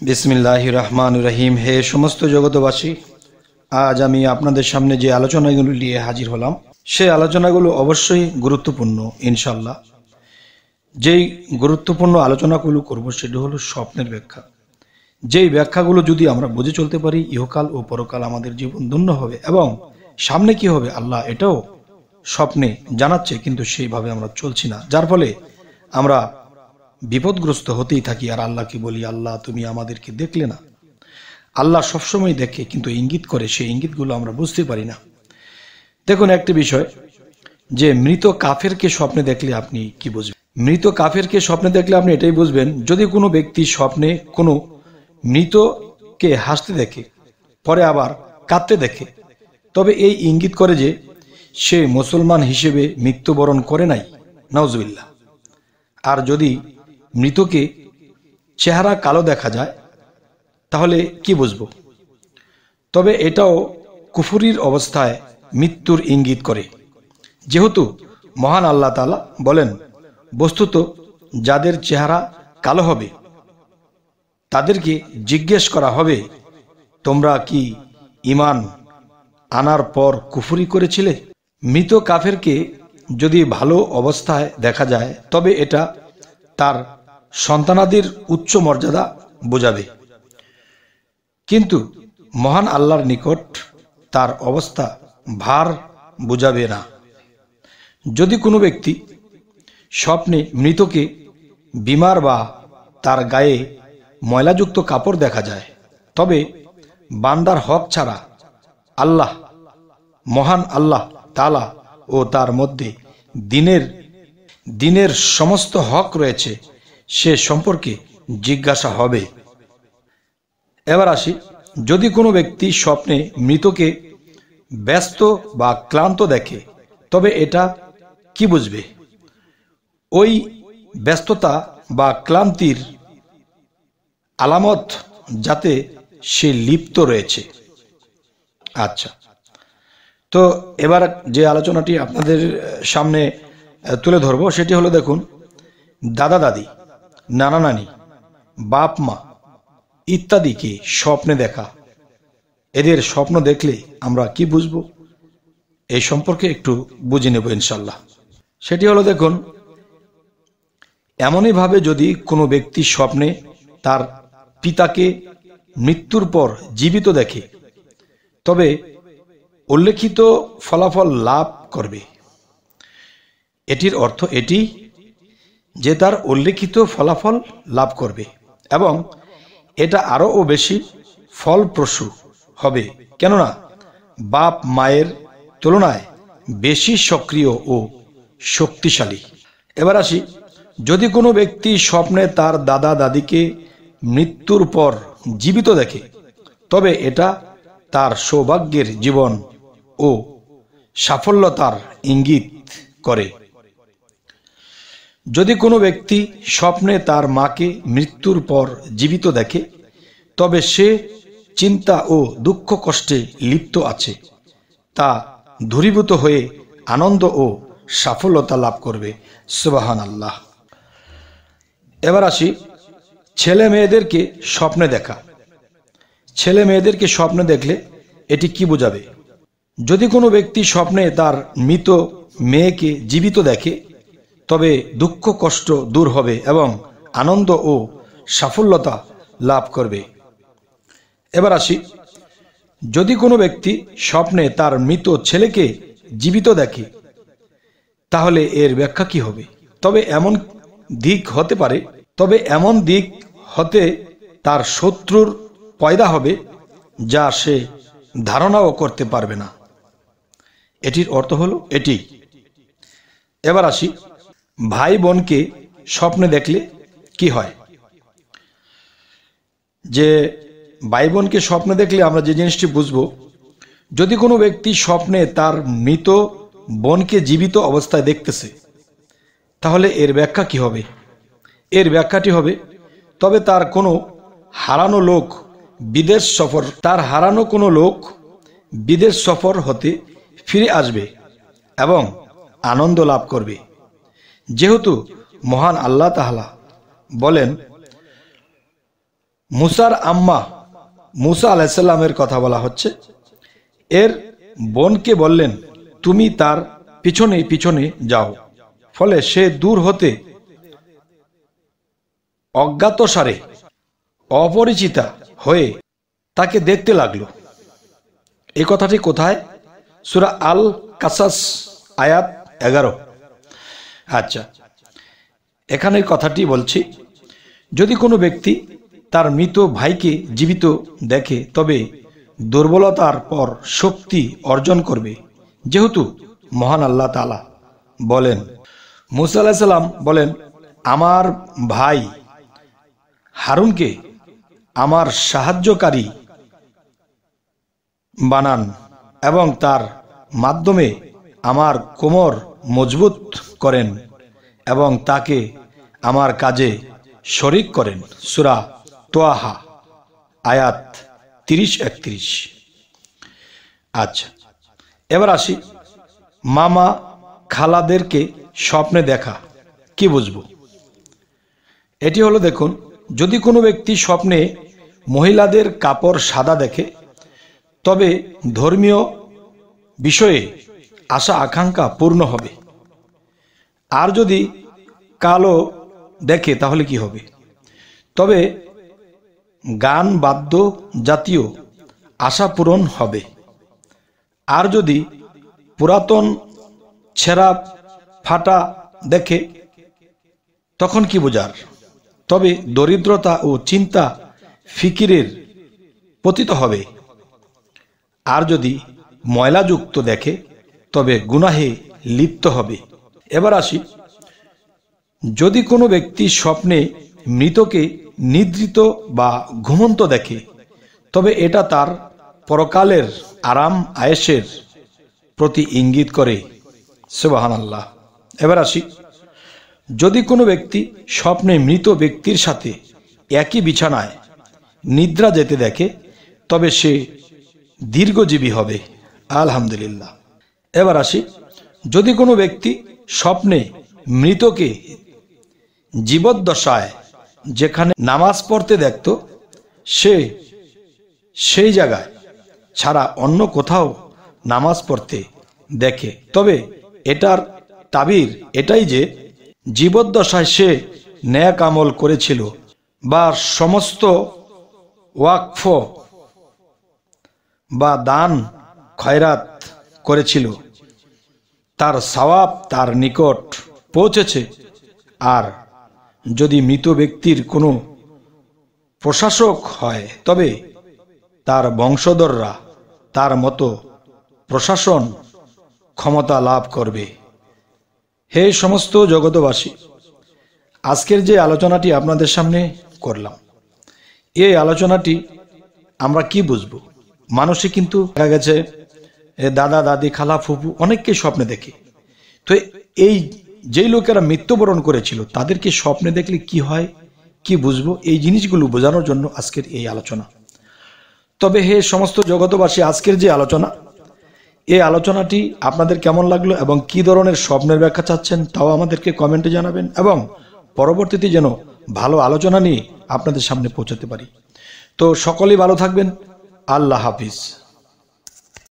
বিসমিল্লাহির রহমানির রহিম। হে সমস্ত জগতবাসী, আজ আমি আপনাদের সামনে যে আলোচনাগুলো নিয়ে হাজির হলাম সেই আলোচনাগুলো অবশ্যই গুরুত্বপূর্ণ। ইনশাল্লাহ যেই গুরুত্বপূর্ণ আলোচনাগুলো করব সেটা হলো স্বপ্নের ব্যাখ্যা। যেই ব্যাখ্যাগুলো যদি আমরা বুঝে চলতে পারি, ইহকাল ও পরকাল আমাদের জীবন ধন্য হবে এবং সামনে কি হবে আল্লাহ এটাও স্বপ্নে জানাচ্ছে, কিন্তু সেইভাবে আমরা চলছি না, যার ফলে আমরা বিপদগ্রস্ত হতেই থাকি। আর আল্লাহকে বলি, আল্লাহ তুমি আমাদেরকে দেখলে না। আল্লাহ সবসময় দেখে, কিন্তু ইঙ্গিত করে, সেই ইঙ্গিতগুলো আমরা বুঝতে পারি না। দেখুন একটা বিষয়, যে মৃত কাফেরকে স্বপ্নে দেখলে আপনি কি বুঝবেন? মৃত কাফেরকে স্বপ্নে দেখলে আপনি এটাই বুঝবেন, যদি কোনো ব্যক্তি স্বপ্নে কোনো মৃতকে হাসতে দেখে, পরে আবার কাঁদতে দেখে, তবে এই ইঙ্গিত করে যে সে মুসলমান হিসেবে মৃত্যুবরণ করে নাই, নাউজুবিল্লাহ। আর যদি মৃতকে চেহারা কালো দেখা যায় তাহলে কি বুঝবো? তবে এটাও কুফরির অবস্থায় মৃত্যুর ইঙ্গিত করে, যেহেতু মহান আল্লাহ তাআলা বলেন, বস্তুত যাদের চেহারা কালো হবে তাদেরকে জিজ্ঞেস করা হবে, তোমরা কি ঈমান আনার পর কুফরি করেছিলে? মৃত কাফেরকে যদি ভালো অবস্থায় দেখা যায় তবে এটা তার সন্তানাদির উচ্চ মর্যাদা বোঝাবে, কিন্তু মহান আল্লাহর নিকট তার অবস্থা ভার বোঝাবে না। যদি কোনো ব্যক্তি স্বপ্নে মৃতকে বিমার বা তার গায়ে ময়লাযুক্ত কাপড় দেখা যায়, তবে বান্দার হক ছাড়া আল্লাহ, মহান আল্লাহ তাআলা ও তার মধ্যে দিনের সমস্ত হক রয়েছে, সে সম্পর্কে জিজ্ঞাসা হবে। এবার আসি, যদি কোনো ব্যক্তি স্বপ্নে মৃতকে ব্যস্ত বা ক্লান্ত দেখে তবে এটা কি বুঝবে? ওই ব্যস্ততা বা ক্লান্তির আলামত যাতে সে লিপ্ত রয়েছে। আচ্ছা, তো এবার যে আলোচনাটি আপনাদের সামনে তুলে ধরবো সেটি হলো, দেখুন, দাদা দাদি, নানা নানি, বাপ মা ইত্যাদিকে স্বপ্নে দেখা। এদের স্বপ্ন দেখলে আমরা কি বুঝবো এই সম্পর্কে একটু বুঝে নেব ইনশাল্লাহ। সেটি হলো, দেখুন, এমনই ভাবে যদি কোনো ব্যক্তি স্বপ্নে তার পিতাকে মৃত্যুর পর জীবিত দেখে তবে উল্লেখিত ফলাফল লাভ করবে। এটির অর্থ এটি যে তার উল্লেখিত ফলাফল লাভ করবে এবং এটা আরও বেশি ফলপ্রসূ হবে, কেননা বাপ মায়ের তুলনায় বেশি সক্রিয় ও শক্তিশালী। এবার আসি, যদি কোনো ব্যক্তি স্বপ্নে তার দাদা দাদিকে মৃত্যুর পর জীবিত দেখে তবে এটা তার সৌভাগ্যের জীবন ও সাফল্যতার ইঙ্গিত করে। যদি কোনো ব্যক্তি স্বপ্নে তার মাকে মৃত্যুর পর জীবিত দেখে তবে সে চিন্তা ও দুঃখ কষ্টে লিপ্ত আছে, তা দূরীভূত হয়ে আনন্দ ও সাফল্যতা লাভ করবে। সুবহানাল্লাহ। এবার আসি, ছেলে মেয়েদেরকে স্বপ্নে দেখা। ছেলে মেয়েদেরকে স্বপ্নে দেখলে এটি কি বোঝাবে? যদি কোনো ব্যক্তি স্বপ্নে তার মৃত মেয়েকে জীবিত দেখে তবে দুঃখ কষ্ট দূর হবে এবং আনন্দ ও সাফল্যতা লাভ করবে। এবার আসি, যদি কোনো ব্যক্তি স্বপ্নে তার মৃত ছেলেকে জীবিত দেখে তাহলে এর ব্যাখ্যা কি হবে? তবে এমন দিক হতে তার শত্রুর পয়দা হবে যা সে ধারণাও করতে পারবে না। এটির অর্থ হলো এটি। এবার আসি, ভাই বোনকে স্বপ্নে দেখলে কি হয়? যে ভাই বোনকে স্বপ্নে দেখলে আমরা যে জিনিসটি বুঝবো, যদি কোনো ব্যক্তি স্বপ্নে তার মৃত বোনকে জীবিত অবস্থায় দেখতেছে তাহলে এর ব্যাখ্যা কি হবে? এর ব্যাখ্যাটি হবে, তবে তার কোনো হারানো লোক বিদেশ সফর হতে ফিরে আসবে এবং আনন্দ লাভ করবে, যেহেতু মহান আল্লাহ তাআলা বলেন, মুসার আম্মা মুসা আলাইহিসসালামের কথা বলা হচ্ছে। এর বোনকে বললেন, তুমি তার পিছনে পিছনে যাও। ফলে সে দূর হতে অজ্ঞাতসারে অপরিচিতা হয়ে তাকে দেখতে লাগলো। এই কথাটি কোথায়? সূরা আল কাসাস আয়াত 11। আচ্ছা, এখানে কথাটি বলছি, যদি কোনো ব্যক্তি তার মৃত ভাইকে জীবিত দেখে তবে দুর্বলতার পর শক্তি অর্জন করবে, যেহেতু মহান আল্লাহ তাআলা বলেন, মুসা আলাইহিস সালাম বলেন, আমার ভাই হারুনকে আমার সাহায্যকারী বানান এবং তার মাধ্যমে আমার কোমর মজবুত করেন এবং তাকে আমার কাজে শরিক করেন। সূরা তোয়াহা আয়াত 30-31। আচ্ছা, এবার আসি মামা খালাদেরকে স্বপ্নে দেখা কি বুঝবো। এটি হলো, দেখুন, যদি কোনো ব্যক্তি স্বপ্নে মহিলাদের কাপড় সাদা দেখে তবে ধর্মীয় বিষয়ে আশা আকাঙ্ক্ষা পূর্ণ হবে। আর যদি কালো দেখে তাহলে কি হবে? তবে গান বাদ্য জাতীয় আশা পূরণ হবে। আর যদি পুরাতন ছেঁড়া ফাটা দেখে তখন কি বোঝার? তবে দরিদ্রতা ও চিন্তা ফিকিরের পতিত হবে। আর যদি ময়লাযুক্ত দেখে তবে গুনাহে লিপ্ত হবে। এবার আসি, যদি কোনো ব্যক্তি স্বপ্নে মৃতকে নিদ্রিত বা ঘুমন্ত দেখে তবে এটা তার পরকালের আরাম আয়েশের প্রতি ইঙ্গিত করে। সুবহানাল্লাহ। এবার আসি, যদি কোনো ব্যক্তি স্বপ্নে মৃত ব্যক্তির সাথে একই বিছানায় নিদ্রা যেতে দেখে তবে সে দীর্ঘজীবী হবে। আলহামদুলিল্লাহ। এবার আসি, যদি কোনো ব্যক্তি স্বপ্নে মৃতকে জীবদ্দশায় যেখানে নামাজ পড়তে দেখত সে সেই জায়গায় ছাড়া অন্য কোথাও নামাজ পড়তে দেখে তবে এটার তাবির এটাই যে জীবদ্দশায় সে নেক আমল করেছিল বা সমস্ত ওয়াকফ বা দান খয়রাত করেছিল, তার সওয়াব তার নিকট পৌঁছেছে। আর যদি মৃত ব্যক্তির কোনো প্রশাসক হয় তবে তার বংশধররা তার মতো প্রশাসন ক্ষমতা লাভ করবে। হে সমস্ত জগতবাসী, আজকের যে আলোচনাটি আপনাদের সামনে করলাম, এই আলোচনাটি আমরা কি বুঝবো? মানুষই কিন্তু দেখা গেছে দাদা দাদি খালা ফুফু অনেককে স্বপ্নে দেখে। তো এই যেই লোকেরা মৃত্যুবরণ করেছিল তাদেরকে স্বপ্নে দেখলে কি হয়, কি বুঝবো, এই জিনিসগুলো বোঝানোর জন্য আজকের এই আলোচনা। তবে হে সমস্ত জগতবাসী, আজকের যে আলোচনা, এই আলোচনাটি আপনাদের কেমন লাগলো এবং কি ধরনের স্বপ্নের ব্যাখ্যা চাচ্ছেন তাও আমাদেরকে কমেন্টে জানাবেন এবং পরবর্তীতে যেন ভালো আলোচনা নিয়ে আপনাদের সামনে পৌঁছাতে পারি। তো সকলেই ভালো থাকবেন। আল্লাহ হাফিজ।